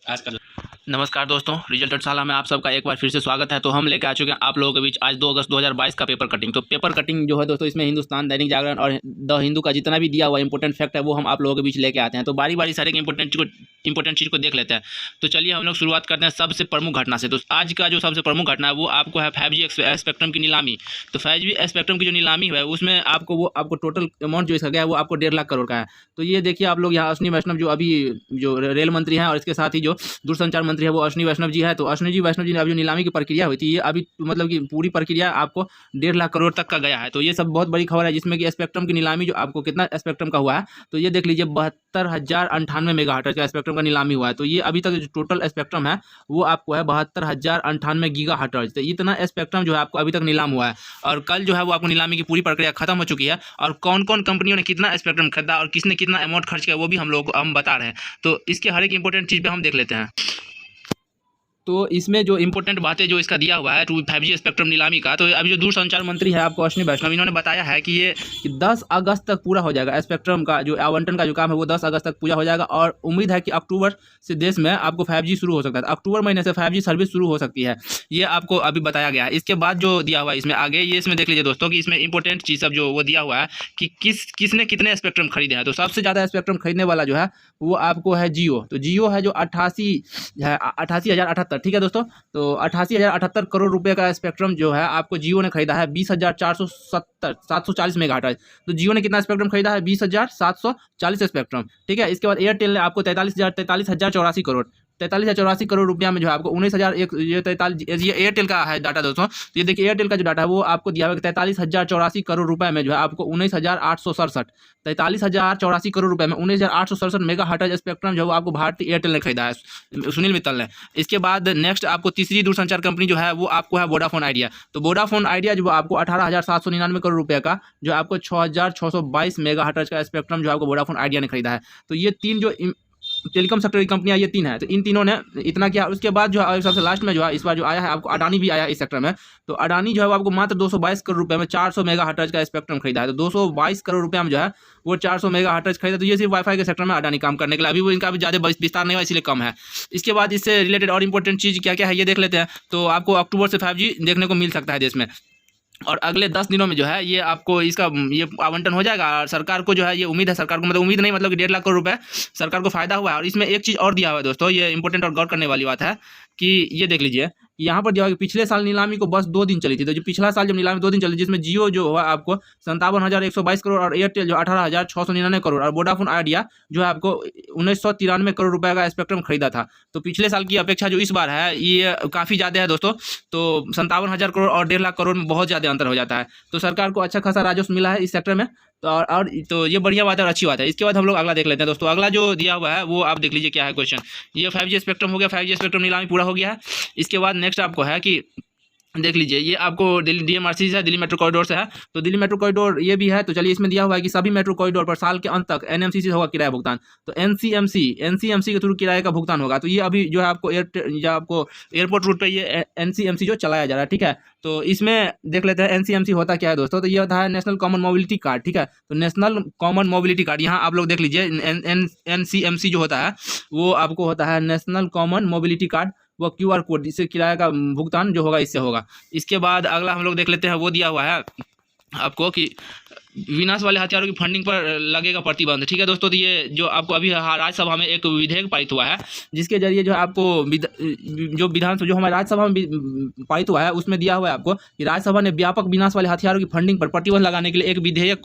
आज का नमस्कार दोस्तों, रिजल्ट टटशाला में आप सबका एक बार फिर से स्वागत है। तो हम लेकर आ चुके हैं आप लोगों के बीच आज 2 अगस्त 2022 का पेपर कटिंग। तो पेपर कटिंग जो है दोस्तों, इसमें हिंदुस्तान, दैनिक जागरण और द हिंदू का जितना भी दिया हुआ इंपॉर्टेंट फैक्ट है वो हम आप लोगों के बीच लेके आते हैं। तो बारी बारी सारे इंपॉर्टेंट चीज़ को देख लेते हैं। तो चलिए हम लोग शुरुआत करते हैं सबसे प्रमुख घटना से। तो आज का जो सबसे प्रमुख घटना है वो आपको है 5G स्पेक्ट्रम की नीलामी। तो 5G स्पेक्ट्रम की जो नीलामी है उसमें आपको टोटल अमाउंट जो इसका गया है वो आपको 1.5 लाख करोड़ का है। तो ये देखिए आप लोग, यहाँ अश्विनी वैष्णव जो अभी जो रेल मंत्री हैं और इसके साथ ही जो दूरसंचार मंत्री है वो अश्विनी वैष्णव जी है। तो अश्विनी वैष्णव जी ने अभी जो नीलामी की प्रक्रिया हुई थी, ये अभी मतलब कि पूरी प्रक्रिया आपको 1.5 लाख करोड़ तक का गया है। तो ये सब बहुत बड़ी खबर है, जिसमें कि स्पेक्ट्रम की नीलामी जो आपको कितना स्पेक्ट्रम का हुआ है, तो ये देख लीजिए 72,098 मेगाहर्ट्ज का स्पेक्ट्रम का नीलामी हुआ है। तो ये अभी तक जो टोटल स्पेक्ट्रम है वो आपको है 72,098 गीगाहर्ट्ज। तो इतना स्पेक्ट्रम जो है आपको अभी तक नीलाम हुआ है। और कल जो है वो आपको नीलामी की पूरी प्रक्रिया खत्म हो चुकी है। और कौन कौन कंपनियों ने कितना स्पेक्ट्रम खरीदा और किसने कितना अमाउंट खर्च किया वो भी हम लोग हम बता रहे हैं। तो इसके हर एक इंपॉर्टेंट चीज़ पे हम देख लेते हैं। तो इसमें जो इंपॉर्टेंट बातें जो इसका दिया हुआ है 5G स्पेक्ट्रम नीलामी का, तो अभी जो दूरसंचार मंत्री है आपको अश्विनी वैष्णव, इन्होंने बताया है कि ये 10 अगस्त तक पूरा हो जाएगा। स्पेक्ट्रम का जो आवंटन का जो काम है वो 10 अगस्त तक पूरा हो जाएगा। और उम्मीद है कि अक्टूबर से देश में आपको 5G शुरू हो सकता है। अक्टूबर महीने से 5G सर्विस शुरू हो सकती है, ये आपको अभी बताया गया है। इसके बाद जो दिया हुआ है इसमें आगे, ये इसमें देख लीजिए दोस्तों कि इसमें इंपॉर्टेंट चीज़ सब जो वो दिया हुआ है कि किसने कितने स्पेक्ट्रम खरीदे हैं। तो सबसे ज़्यादा स्पेक्ट्रम खरीदने वाला जो है वो आपको है जियो। तो जियो है जो 88,078, ठीक है दोस्तों। तो 88,078 करोड़ रुपए का स्पेक्ट्रम जो है आपको जियो ने खरीदा है 20,470 मेगाहर्ट्ज। तो जियो ने कितना स्पेक्ट्रम खरीदा है? 20,740 स्पेक्ट्रम, ठीक है। इसके बाद एयरटेल ने आपको 43,084 करोड़ 43,084 करोड़ रुपया में जो है आपको 19,000 एक ये 43, ये एयरटेल का है डाटा दोस्तों। तो ये देखिए एयरटेल का जो डाटा है वो आपको दिया हुआ है 43,084 करोड़ रुपए में जो है आपको 19,867 43,084 करोड़ रुपए में 19,867 मेगा हर्ट्ज स्पेक्ट्रम जो है वो आपको भारतीय एयरटेल ने खरीदा है, सुनील मित्तल ने। इसके बाद नेक्स्ट आपको तीसरी दूरसंचार कंपनी जो है वो आपको है वोडाफोन आइडिया। तो वोडाफोन आइडिया जो आपको 18,799 करोड़ रुपए का जो आपको 6,622 मेगा हर्ट्ज का स्पेक्ट्रम जो आपको वोडाफोन आइडिया ने खरीदा है। तो ये तीन जो टेलीकॉम सेक्टर की कंपनियां ये तीन है। तो इन तीनों ने इतना किया। उसके बाद जो है सबसे लास्ट में जो है इस बार जो आया है आपको अडानी भी आया है इस सेक्टर में। तो अडानी जो है वो आपको मात्र 222 करोड़ रुपए में 400 मेगा हर्ट्ज का स्पेक्ट्रम खरीदा है। तो 222 करोड़ रुपए में जो है वो 400 मेगा हर्ट्ज खरीदा। तो ये सिर्फ वाईफाई के सेक्टर में अडानी काम करने के लिए, अभी वो इनका भी ज़्यादा विस्तार नहीं हुआ इसलिए कम है। इसके बाद इससे रिलेटेड और इंपॉर्टेंट चीज़ क्या क्या है ये देख लेते हैं। तो आपको अक्टूबर से 5G देखने को मिल सकता है देश में। और अगले 10 दिनों में जो है ये आपको इसका ये आवंटन हो जाएगा। और सरकार को जो है ये उम्मीद है, सरकार को मतलब उम्मीद नहीं, मतलब कि 1.5 लाख करोड़ रुपए सरकार को फायदा हुआ है। और इसमें एक चीज़ और दिया हुआ है दोस्तों, ये इंपॉर्टेंट और गौर करने वाली बात है कि ये देख लीजिए यहाँ पर दिया हुआ है कि पिछले साल नीलामी को बस 2 दिन चली थी। तो जो पिछला साल जब नीलामी 2 दिन चली, जिसमें जियो जो हुआ आपको 57,122 करोड़ और एयरटेल जो 18,699 करोड़ और वोडाफोन आइडिया जो है आपको 1,993 करोड़ रुपए का स्पेक्ट्रम खरीदा था। तो पिछले साल की अपेक्षा जो इस बार है ये काफ़ी ज़्यादा है दोस्तों। तो 57,000 करोड़ और 1.5 लाख करोड़ में बहुत ज़्यादा अंतर हो जाता है। तो सरकार को अच्छा खासा राजस्व मिला है इस सेक्टर में। तो ये बढ़िया बात है और अच्छी बात है। इसके बाद हम लोग अगला देख लेते हैं दोस्तों। अगला जो दिया हुआ है वो आप देख लीजिए क्या है क्वेश्चन। ये 5G स्पेक्ट्रम हो गया, 5G स्पेक्ट्रम नीलामी पूरा हो गया है। इसके बाद नेक्स्ट आपको है कि देख लीजिए ये आपको दिल्ली DMRC से है, दिल्ली मेट्रो कॉरिडोर से है। तो दिल्ली मेट्रो कॉरिडोर ये भी है। तो चलिए इसमें दिया हुआ है कि सभी मेट्रो कॉरिडोर पर साल के अंत तक NMC से होगा किराया भुगतान। तो NCMC के थ्रू किराए का भुगतान होगा। तो ये अभी जो है आपको एयरपोर्ट रूट पे ये NCMC जो चलाया जा रहा है, ठीक है। तो इसमें देख लेते हैं NCMC होता क्या है दोस्तों। तो ये होता है नेशनल कॉमन मोबिलिटी कार्ड, ठीक है। तो नेशनल कॉमन मोबिलिटी कार्ड, यहाँ आप लोग देख लीजिए NCMC जो होता है वो आपको होता है नेशनल कॉमन मोबिलिटी कार्ड। वो QR कोड, इससे किराए का भुगतान जो होगा इससे होगा। इसके बाद अगला हम लोग देख लेते हैं, वो दिया हुआ है आपको कि विनाश वाले हथियारों की फंडिंग पर लगेगा प्रतिबंध, ठीक है दोस्तों। तो ये जो आपको अभी राज्यसभा में एक विधेयक पारित हुआ है, जिसके जरिए जो है आपको जो विधानसभा जो हमारे राज्यसभा में पारित हुआ है उसमें दिया हुआ है आपको कि राज्यसभा ने व्यापक विनाश वाले हथियारों की फंडिंग पर प्रतिबंध लगाने के लिए एक विधेयक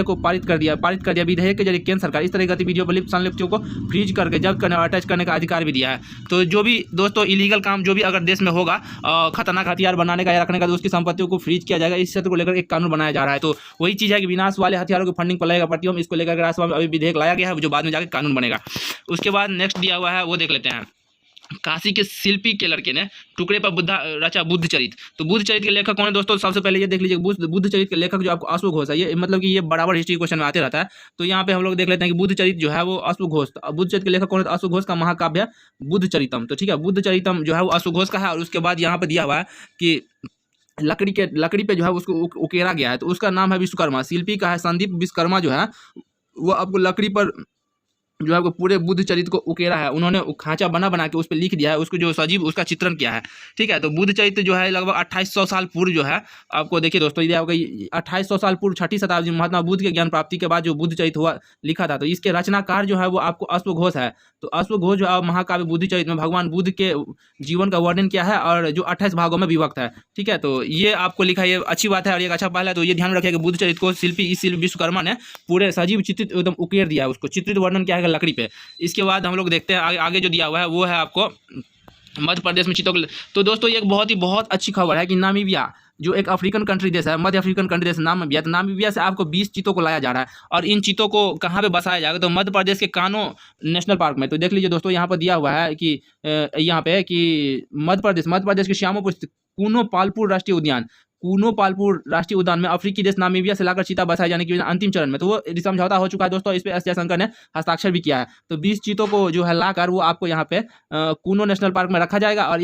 को पारित कर दिया। विधेयक के जरिए केंद्र सरकार इस तरह की गतिविधियों पर लिप्त संलिप्तों को फ्रीज करके जब्त करने और अटैच करने का अधिकार भी दिया है। तो जो भी दोस्तों इलीगल काम जो भी अगर देश में होगा खतरनाक हथियार बनाने का या रखने का, तो उसकी संपत्तियों को फ्रीज किया जाएगा। इस क्षेत्र को लेकर एक कानून बनाया जा रहा है। तो वही चीज़ है कि विनाश वाले हथियारों की फंडिंग पर लगेगा प्रतिबंध। इसको लेकर राज्यसभा में अभी विधेयक लाया गया है जो बाद में जाकर कानून बनेगा। उसके बाद नेक्स्ट दिया हुआ है वो देख लेते हैं। काशी के शिल्पी के लड़के ने टुकड़े पर रचा बुद्ध चरित। तो बुद्ध चरित के लेखक कौन है दोस्तों? सबसे पहले ये देख लीजिए बुद्ध चरित के लेखक जो आपको अश्व घोष है। ये मतलब कि ये बराबर हिस्ट्री क्वेश्चन में आते रहता है। तो यहाँ पे हम लोग देख लेते हैं कि बुद्ध चरित जो है वो अश्व घोष। बुद्ध चरित के लेखक कौन है? अश्व घोष का महाकाव्य बुद्ध चरितम। तो ठीक है, बुद्ध चरितम जो है वो अश्व घोष का है। और उसके बाद यहाँ पे दिया हुआ है कि लकड़ी पे जो है उसको उकेरा गया है। तो उसका नाम है विश्वकर्मा। शिल्पी का है संदीप विश्वकर्मा जो है वो आपको लकड़ी पर जो है आपको पूरे बुद्ध चरित्र को उकेरा है, उन्होंने खांचा बना बना के उस पर लिख दिया है, उसको जो सजीव उसका चित्रण किया है। ठीक है, तो बुद्ध चरित्र जो है लगभग 2800 साल पूर्व जो है आपको देखिए दोस्तों, ये आपको 2800 साल पूर्व 6ठी शताब्दी में महात्मा बुद्ध के ज्ञान प्राप्ति के बाद जो बुद्ध चरित्र हुआ लिखा था। तो इसके रचनाकार जो है वो आपको अश्वघोष है। तो अश्वघोष जो है महाकाव्य बुद्ध चरित्र में भगवान बुद्ध के जीवन का वर्णन किया है और जो 28 भागों में विभक्त है। ठीक है, तो ये आपको लिखा है, ये अच्छी बात है और एक अच्छा पहल है। तो ये ध्यान रखिए कि बुद्ध चरित्र को शिल्पी विश्वकर्मा ने पूरे सजीव चित्रित एकदम उकेर दिया है, उसको चित्रित वर्णन किया है लकड़ी पे। इसके बाद हम लोग देखते हैं आगे जो दिया हुआ है वो है आपको मध्य प्रदेश में चीतों। तो दोस्तों ये एक बहुत अच्छी खबर है कि नामीबिया जो एक अफ्रीकन कंट्री देश है, मध्य अफ्रीकन कंट्री देश नामीबिया, तो नामीबिया से आपको 20 चीतों को लाया जा रहा है और इन चीतों को कहाँ पे बसाया जाएगा, तो मध्य प्रदेश के कानो नेशनल पार्क में। तो देख लीजिए दोस्तों, यहाँ पर दिया हुआ है कि यहाँ पे कि मध्य प्रदेश के श्यामपुर कूनो पालपुर राष्ट्रीय उद्यान, कूनो पालपुर राष्ट्रीय उद्यान में अफ्रीकी देश नामीबिया से लाकर चीता बसाए जाने की अंतिम चरण में। तो वो समझौता हो चुका है दोस्तों, इस पे एस जयशंकर ने हस्ताक्षर भी किया है। तो 20 चीतों को जो है लाकर वो आपको यहाँ पे कूनो नेशनल पार्क में रखा जाएगा और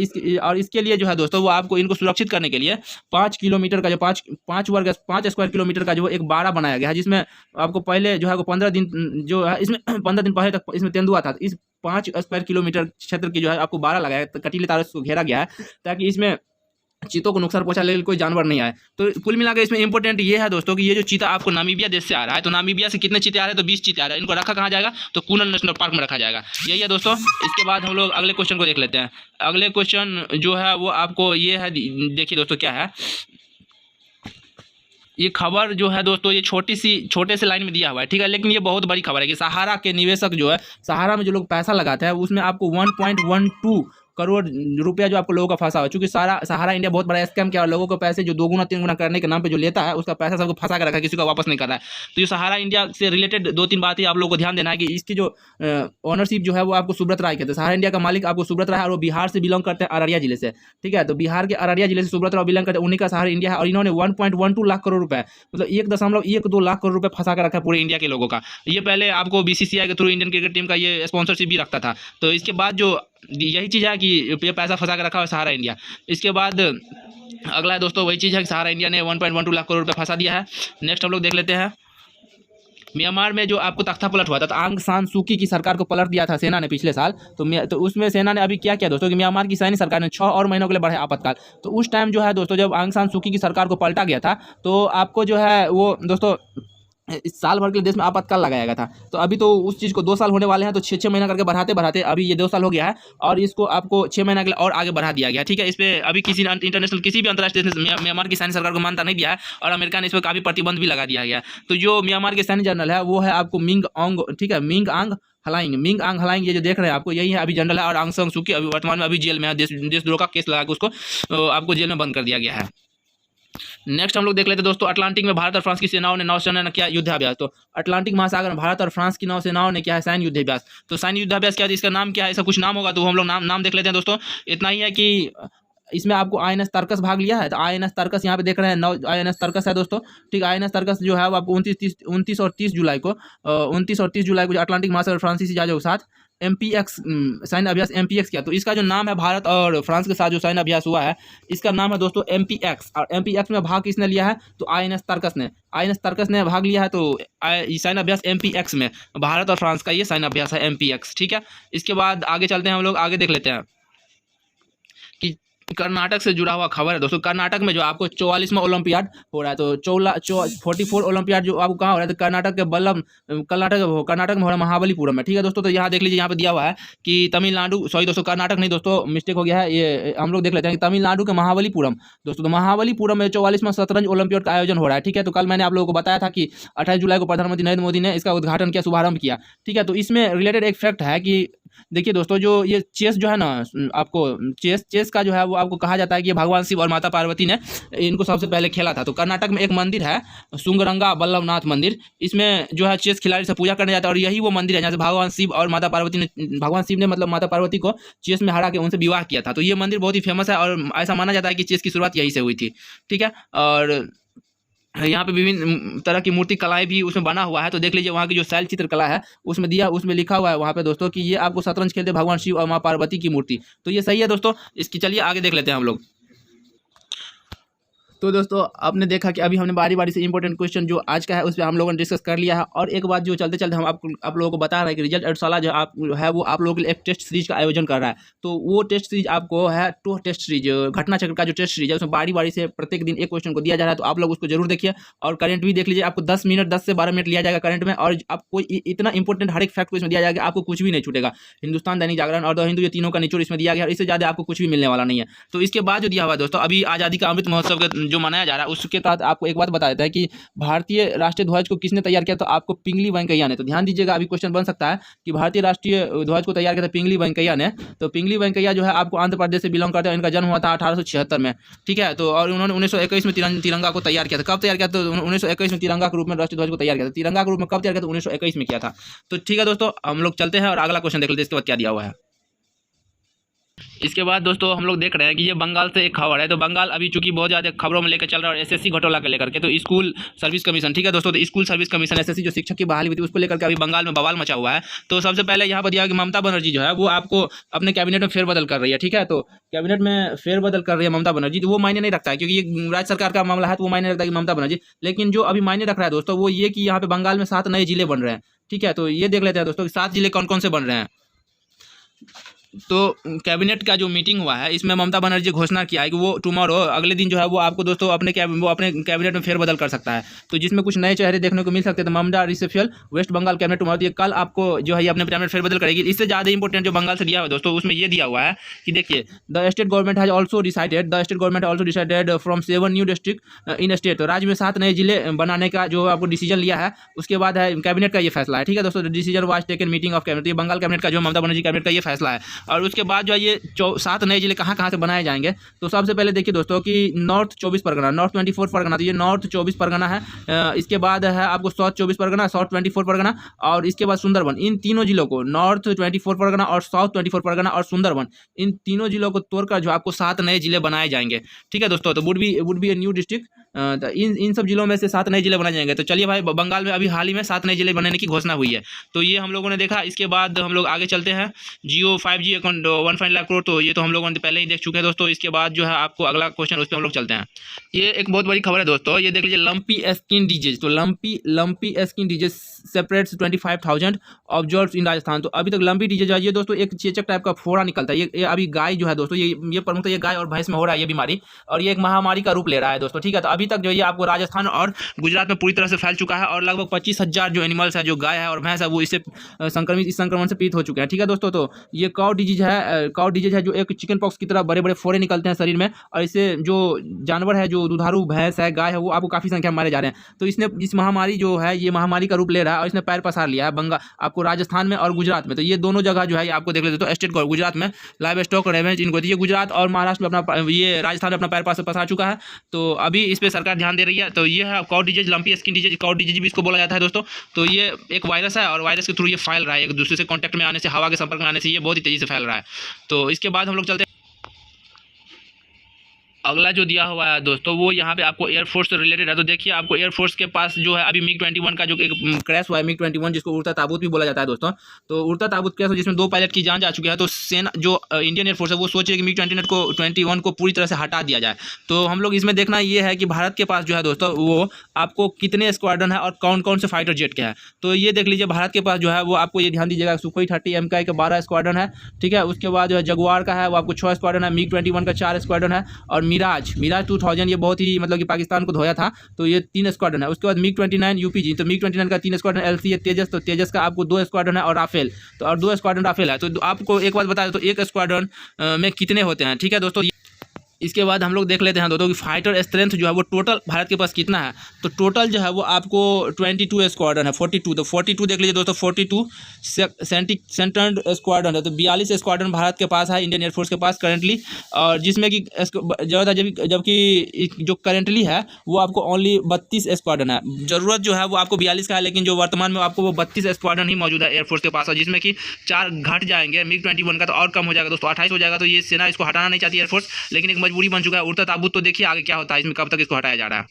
इसके लिए जो है दोस्तों वो आपको इनको सुरक्षित करने के लिए 5 किलोमीटर का जो 5 स्क्वायर किलोमीटर का जो एक बाड़ा बनाया गया है, जिसमें आपको पहले जो है 15 दिन जो है इसमें 15 दिन पहले तक इसमें तेंदुआ था। इस 5 स्क्वायर किलोमीटर क्षेत्र की जो है आपको बाड़ा लगाया, कटीले तारों से घेरा गया है ताकि इसमें चीतों को नुकसान पहुंचाने के लिए कोई जानवर नहीं आए। तो कुल मिलाकर इसमें इंपॉर्टेंट ये है दोस्तों कि ये जो चीता आपको नामीबिया देश से आ रहा है, तो नामीबिया से कितने चीते आ रहे हैं, तो 20 चीते आ रहे हैं। इनको रखा कहाँ जाएगा, तो कूनो नेशनल पार्क में रखा जाएगा। यही है दोस्तों। इसके बाद हम लोग अगले क्वेश्चन को देख लेते हैं। अगले क्वेश्चन जो है वो आपको ये है, देखिए दोस्तों क्या है ये खबर जो है दोस्तों, ये छोटे से लाइन में दिया हुआ है। ठीक है, लेकिन ये बहुत बड़ी खबर है कि सहारा के निवेशक जो है, सहारा में जो लोग पैसा लगाते हैं उसमें आपको 1.12 करोड़ रुपया जो आपको लोगों का फंसा हो। चूंकि सहारा इंडिया बहुत बड़ा स्कैम किया और लोगों को पैसे जो 2 गुना 3 गुना करने के नाम पे जो लेता है उसका पैसा सबको फंसा कर रखा है, किसी को वापस नहीं कर रहा है। तो ये सहारा इंडिया से रिलेटेड 2-3 बातें आप लोगों को ध्यान देना है कि इसकी जो ओनरशिप जो है वो आपको सुब्रत राय कहते हैं। सहारा इंडिया का मालिक आपको सुब्रत राय है और वो बिहार से बिलोंग करते हैं, अररिया जिले से। ठीक है, तो बिहार के अररिया जिले से सुब्रत राय बिलोंग करते हैं, उन्हीं का सहारा इंडिया है और इन्होंने 1.12 लाख करोड़ रुपए, मतलब 1.12 लाख करोड़ रुपए फंसा कर रखा है पूरे इंडिया के लोगों का। ये पहले आपको बीसीसीआई के थ्रू इंडियन क्रिकेट टीम का ये स्पॉन्सरशिप भी रखता था। तो इसके बाद जो यही चीज़ है कि ये पैसा फंसा कर रखा है सहारा इंडिया। इसके बाद अगला है दोस्तों वही चीज़ है कि सहारा इंडिया ने 1.12 लाख करोड़ रुपए फंसा दिया है। नेक्स्ट हम लोग देख लेते हैं, म्यांमार में जो आपको तख्ता पलट हुआ था, तो आंग सान सूकी की सरकार को पलट दिया था सेना ने पिछले साल। तो उसमें सेना ने अभी क्या किया दोस्तों कि म्यांमार की सैन्य सरकार ने 6 और महीनों के लिए बढ़ाया आपातकाल। तो उस टाइम जो है दोस्तों जब आंग सान सूकी की सरकार को पलटा गया था, तो आपको जो है वो दोस्तों इस साल भर के लिए देश में आपातकाल लगाया गया था। तो अभी तो उस चीज़ को 2 साल होने वाले हैं, तो 6-6 महीना करके बढ़ाते अभी ये 2 साल हो गया है और इसको आपको 6 महीना के लिए और आगे बढ़ा दिया गया। ठीक है, इस पर अभी किसी इंटरनेशनल किसी भी अंतर्राष्ट्रीय देश ने म्यांमार की सैन्य सरकार को मान्यता नहीं दिया है और अमेरिका ने इस पर काफ़ी प्रतिबंध भी लगा दिया गया। तो जो म्यांमार के सैन्य जनरल है वो है आपको मिंग आंग, ठीक है, मिंग आंग हलाइंग, ये जो देख रहे हैं आपको यही है अभी जनरल है और आंग सान सूकी अभी वर्तमान में अभी जेल में है। देशद्रोह का केस लगा के उसको आपको जेल में बंद कर दिया गया है। नेक्स्ट हम लोग देख लेते हैं दोस्तों, अटलांटिक में भारत और फ्रांस की सेनाओं ने नौसेना ने किया युद्धाभ्यास। तो अटलांटिक महासागर में भारत और फ्रांस की नौसेनाओं ने किया है सैन्य युद्धाभ्यास। तो सैन्य युद्धाभ्यास क्या है, इसका नाम क्या है, इसका कुछ नाम होगा तो हम लोग नाम देख लेते हैं दोस्तों। इतना ही है कि इसमें आपको INS तर्कस भाग लिया है। तो INS तर्कस यहाँ पे देख रहे हैं, INS तर्कस है दोस्तों। ठीक, INS तर्कस जो है वो आपको 29 और 30 जुलाई को जो अटलांटिक महासागर फ्रांसीसी जहाजों के साथ MPX सैन्य अभ्यास MPX किया। तो इसका जो नाम है भारत और फ्रांस के साथ जो सैन्य अभ्यास हुआ है इसका नाम है दोस्तों MPX। और MPX में भाग किसने लिया है, तो INS तर्कस ने भाग लिया है। तो सैन्य अभ्यास MPX में भारत और फ्रांस का ये सैन्य अभ्यास है MPX। ठीक है, इसके बाद आगे चलते हैं, हम लोग आगे देख लेते हैं कि कर्नाटक से जुड़ा हुआ खबर है दोस्तों। कर्नाटक में जो आपको 44वां ओलंपियाड हो रहा है, तो 44 ओलंपियाड जो आपको कहाँ हो रहा है, तो कर्नाटक में हो रहा है महाबलीपुरम में। ठीक है दोस्तों, तो यहाँ देख लीजिए, यहाँ पे दिया हुआ है कि तमिलनाडु, सॉरी दोस्तों कर्नाटक नहीं दोस्तों, मिस्टेक हो गया है, ये हम लोग देख लेते हैं कि तमिलनाडु के महाबलीपुरम दोस्तों। तो महाबलीपुरम में 44वां शतरंज ओलंपियाड का आयोजन हो रहा है। ठीक है, तो कल मैंने आप लोगों को बताया था कि 28 जुलाई को प्रधानमंत्री नरेंद्र मोदी ने इसका उद्घाटन किया, शुभारंभ किया। ठीक है, तो इसमें रिलेटेड एक फैक्ट है कि देखिए दोस्तों, जो ये चेस जो है ना, आपको चेस का जो है वो आपको कहा जाता है कि ये भगवान शिव और माता पार्वती ने इनको सबसे पहले खेला था। तो कर्नाटक में एक मंदिर है सुंगरंगा बल्लभनाथ मंदिर, इसमें जो है चेस खिलाड़ी से पूजा करने जाता है और यही वो मंदिर है जहाँ से भगवान शिव और माता पार्वती ने, भगवान शिव ने मतलब माता पार्वती को चेस में हरा के उनसे विवाह किया था। तो ये मंदिर बहुत ही फेमस है और ऐसा माना जाता है कि चेस की शुरुआत यहीं से हुई थी। ठीक है, और यहाँ पे विभिन्न तरह की मूर्ति कलाएं भी उसमें बना हुआ है। तो देख लीजिए वहाँ की जो शैल चित्र कला है उसमें लिखा हुआ है वहाँ पे दोस्तों कि ये आपको शतरंज खेलते भगवान शिव और माँ पार्वती की मूर्ति। तो ये सही है दोस्तों। इसकी चलिए आगे देख लेते हैं हम लोग। तो दोस्तों आपने देखा कि अभी हमने बारी बारी से इंपॉर्टेंट क्वेश्चन जो आज का है उस पर हम लोगों ने डिस्कस कर लिया है। और एक बात जो चलते चलते हम आप लोगों को बता रहे हैं कि रिजल्ट एडशाला जो आप है वो आप लोगों के लिए एक टेस्ट सीरीज का आयोजन कर रहा है। तो वो टेस्ट सीरीज आपको है 2 टेस्ट सीरीज घटना चक्र का जो टेस्ट सीरीज है उसमें बारी बारी से प्रत्येक दिन एक क्वेश्चन को दिया जा रहा है। तो आप लोग उसको जरूर देखिए और करंट भी देख लीजिए। आपको 10 मिनट 10 से 12 मिनट लिया जाएगा करंट में, और आपको इतना इंपॉर्टेंट हर एक फैक्ट को इसमें दिया जाएगा, आपको कुछ भी नहीं छूटेगा। हिंदुस्तान, दैनिक जागरण और द हिंदू, ये तीनों का निचोड़ इसमें दिया गया है। इससे ज़्यादा आपको कुछ भी मिलने वाला नहीं है। तो इसके बाद जो दिया हुआ है दोस्तों, अभी आज़ादी का अमृत महोत्सव का जो मनाया जा रहा है उसके तहत आपको एक बात बता देता है कि भारतीय राष्ट्रीय ध्वज को किसने तैयार किया। तो आपको पिंगली वेंकैया ने। तो ध्यान दीजिएगा, अभी क्वेश्चन बन सकता है कि भारतीय राष्ट्रीय ध्वज को तैयार किया था पिंगली वेंकैया ने। तो पिंगली वेंकैया जो है आपको आंध्र प्रदेश से बिलोंग करते हैं। इनका जन्म हुआ था 1876 में, ठीक है। तो और उन्होंने 1921 में तिरंगा को तैयार किया था। कब तैयार किया? तो 1921 में तिरंगा के रूप में राष्ट्रीय ध्वज को तैयार किया था। तिरंगा के रूप में कब तैयार किया? तो 1921 में किया था। तो ठीक है दोस्तों, हम लोग चलते हैं और अगला क्वेश्चन देख लेते हैं इसके बाद क्या दिया हुआ है। इसके बाद दोस्तों हम लोग देख रहे हैं कि ये बंगाल से एक खबर है। तो बंगाल अभी चूंकि बहुत ज़्यादा खबरों में लेकर चल रहा है, और एसएससी घोटाला के लेकर के। तो स्कूल सर्विस कमीशन, ठीक है दोस्तों, तो स्कूल सर्विस कमीशन एसएससी जो शिक्षक की बहाली हुई थी उसको लेकर के अभी बंगाल में बवाल मचा हुआ है। तो सबसे पहले यहाँ पर दिया कि ममता बनर्जी जो है वो आपको अपने कैबिनेट में फेरबदल कर रही है, ठीक है। तो कैबिनेट में फेरबदल कर रही है ममता बनर्जी। तो वो मायने नहीं रखता है क्योंकि ये राज्य सरकार का मामला है, तो वो मायने रखता है कि ममता बनर्जी। लेकिन जो अभी मायने रख रहा है दोस्तों वो ये कि यहाँ पे बंगाल में 7 नए जिले बन रहे हैं, ठीक है। तो ये देख लेते हैं दोस्तों 7 जिले कौन कौन से बन रहे हैं। तो कैबिनेट का जो मीटिंग हुआ है इसमें ममता बनर्जी घोषणा किया है कि वो टुमारो अगले दिन जो है वो आपको दोस्तों अपने कैबिनेट में फेरबदल कर सकता है। तो जिसमें कुछ नए चेहरे देखने को मिल सकते हैं। तो ममता रिसेफियल वेस्ट बंगाल कैबिनेट टुमारो, ये कल आपको जो है ये अपने कैबिनेट फेरबदल करेगी। इससे ज़्यादा इंपॉर्टेंट जो बंगाल से दिया हुआ है दोस्तों उसमें ये दिया हुआ है कि देखिए the state government has also decided from 7 new district in state. तो राज्य में 7 नए जिले बनाने का जो आपको डिसीजन लिया है उसके बाद है कैबिनेट का ये फैसला है, ठीक है दोस्तों। Decision was taken meeting of cabinet. ये बंगाल कैबिनेट का जो ममता बनर्जी कैबिनेट का ये फैसला है। और उसके बाद जो है ये 7 नए जिले कहाँ कहाँ से बनाए जाएंगे। तो सबसे पहले देखिए दोस्तों कि नॉर्थ 24 परगना, नॉर्थ 24 परगना, तो ये नॉर्थ 24 परगना है। इसके बाद है आपको साउथ 24 परगना, साउथ 24 परगना, और इसके बाद सुंदरबन। इन तीनों जिलों को नॉर्थ 24 परगना और साउथ 24 परगना और सुंदरबन, इन तीनों जिलों को तोड़कर जो आपको 7 नए जिले बनाए जाएंगे, ठीक है दोस्तों। तो would be a new district. इन सब जिलों में से 7 नए जिले बनाए जाएंगे। तो चलिए भाई, बंगाल में अभी हाल ही में 7 नए जिले बनाने की घोषणा हुई है। तो ये हम लोगों ने देखा। इसके बाद हम लोग आगे चलते हैं। जियो 5G अकाउंट 1.5 लाख करोड़, तो ये तो हम लोगों ने पहले ही देख चुके हैं दोस्तों। इसके बाद जो है आपको अगला क्वेश्चन उस पर हम लोग चलते हैं। ये एक बहुत बड़ी खबर है दोस्तों, ये देख लीजिए लंपी स्किन डिजीज। तो lumpy skin disease separates 25,000 observed in Rajasthan. तो अभी तक लंपी डिजीज है ये दोस्तों एक चेचक टाइप का फोड़ा निकलता है। ये अभी गाय जो है दोस्तों ये प्रमुखतः ये गाय और भैंस में हो रहा है ये बीमारी, और ये एक महामारी का रूप ले रहा है दोस्तों, ठीक है। तो अभी तक जो ये आपको राजस्थान और गुजरात में पूरी तरह से फैल चुका है, और लगभग 25,000 जो एनिमल्स है, जो गाय है और भैंस है, वो इससे इस संक्रमण से पीड़ित हो चुके हैं, ठीक है दोस्तों। तो ये काउ डिजीज है जो एक चिकन पॉक्स की तरह बड़े बड़े फोड़े निकलते हैं शरीर में, और इससे जो जानवर है, जो दुधारू भैंस है, गाय है, वो आपको काफ़ी संख्या में मारे जा रहे हैं। तो इसने इस महामारी जो है ये महामारी का रूप ले रहा है, और इसने पैर पसार लिया है बंगाल आपको राजस्थान में और गुजरात में। तो ये दोनों जगह जो है आपको देख लेते। तो स्टेट गुजरात में लाइव स्टॉक रेवेन्यू इनको ये गुजरात और महाराष्ट्र में अपना, ये राजस्थान में अपना पैर पसार चुका है। तो अभी इस पर सरकार ध्यान दे रही है। तो ये है cow disease, lumpy skin disease, cow disease भी इसको बोला जाता है दोस्तों। तो ये एक वायरस है, और वायरस के थ्रू ये फैल रहा है, एक दूसरे से कॉन्टैक्ट में आने से, हवा के संपर्क में आने से ये बहुत ही तेजी से फैल रहा है। तो इसके बाद हम लोग चलते हैं। अगला जो दिया हुआ है दोस्तों वो यहाँ पे आपको एयरफोर्स से रिलेटेड है। तो देखिए आपको एयरफोर्स के पास जो है अभी MiG-21 का जो एक क्रैश हुआ है, MiG-21 जिसको उड़ता ताबूत भी बोला जाता है दोस्तों। तो उड़ता ताबूत क्रैश जिसमें 2 पायलट की जान जा चुकी है। तो सेना जो इंडियन एयरफोर्स है वो सोच रही है कि MiG-21 को पूरी तरह से हटा दिया जाए। तो हम लोग इसमें देखना ये है कि भारत के पास जो है दोस्तों वो आपको कितने स्क्वाड्रन है और कौन कौन से फाइटर जेट के हैं। तो ये देख लीजिए भारत के पास जो है वो आपको ये ध्यान दीजिएगा, सुखोई 30 MKI का 12 स्क्वाड्रन है, ठीक है। उसके बाद जो है जगुआर का है वो आपको 6 स्क्वाड्रन है, MiG-21 का 4 स्क्वाड्रन है, और मिराज 2000 ये बहुत ही मतलब कि पाकिस्तान को धोया था, तो ये 3 स्क्वाड्रन है। उसके बाद MiG-29 UPG, तो MiG-29 का 3 स्क्वाड्रन, LC है तेजस, तो तेजस का आपको 2 स्क्वाड्रन है, और राफेल, तो और 2 स्क्वाड्रन राफेल है। तो आपको एक बात बता दें, तो एक स्क्वाड्रन में कितने होते हैं, ठीक है दोस्तों। इसके बाद हम लोग देख लेते हैं दोस्तों कि फाइटर स्ट्रेंथ जो है वो टोटल भारत के पास कितना है। तो टोटल जो है वो आपको 22 स्क्वाड्रन है, 42। तो 42 देख लीजिए दोस्तों, 42 सेंट्रल स्क्वाड्रन है। तो 42 स्क्वाड्रन भारत के पास है, इंडियन एयरफोर्स के पास करंटली, और जिसमें कि ज़्यादा जबकि जो करंटली है वो आपको ओनली 32 स्क्वाड्रन है। ज़रूरत जो है वो आपको 42 का है, लेकिन जो वर्तमान में आपको वो 32 स्क्वाड्रन ही मौजूद है एयरफोर्स के पास, जिसमें कि 4 घट जाएंगे। MiG-21 का तो और कम हो जाएगा दोस्तों, 28 हो जाएगा। तो ये सेना इसको हटाना नहीं चाहती एयरफोर्स, लेकिन एक मजबूरी बन चुका है। उड़ता ताबूत तो देखिए आगे क्या होता है इसमें, कब तक इसको हटाया जा रहा है।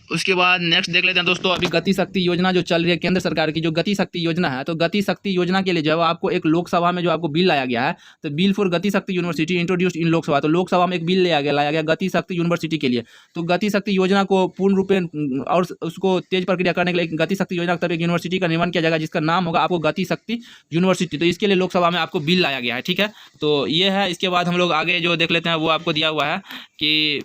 उसके बाद नेक्स्ट देख लेते हैं दोस्तों, अभी गति शक्ति योजना जो चल रही है केंद्र सरकार की, जो गति शक्ति योजना है, तो गति शक्ति योजना के लिए जो है आपको एक लोकसभा में जो आपको बिल लाया गया है, तो बिल फॉर गति शक्ति यूनिवर्सिटी इंट्रोड्यूस्ड इन लोकसभा, तो लोकसभा में एक बिल लाया गया गति शक्ति यूनिवर्सिटी के लिए। तो गति शक्ति योजना को पूर्ण रूप में और उसको तेज प्रक्रिया करने के लिए गति शक्ति योजना के तहत एक यूनिवर्सिटी का निर्माण किया जाएगा, जिसका नाम होगा आपको गति शक्ति यूनिवर्सिटी। तो इसके लिए लोकसभा में आपको बिल लाया गया है, ठीक है। तो ये है। इसके बाद हम लोग आगे जो देख लेते हैं वो आपको दिया हुआ है कि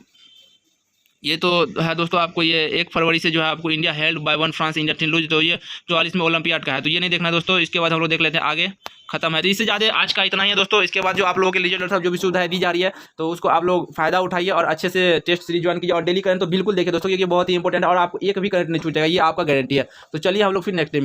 ये तो है दोस्तों, आपको ये 1 फरवरी से जो है आपको India held by one France India technology, तो ये 44वें ओलंपियाड का है, तो ये नहीं देखना है दोस्तों। इसके बाद हम लोग देख लेते हैं आगे, खत्म है। तो इससे ज़्यादा आज का इतना ही है दोस्तों। इसके बाद जो आप लोगों के लिए जो भी सुविधाएं दी जा रही है, तो उसको आप लोग फायदा उठाइए और अच्छे से टेस्ट सीरीज ज्वाइन कीजिए और डेली करें तो बिल्कुल देखिए दोस्तों, क्योंकि बहुत ही इंपॉर्टेंट है और आपको एक भी करंट नहीं छूटेगा, ये आपका गारंटी है। तो चलिए हम लोग फिर नेक्स्ट डे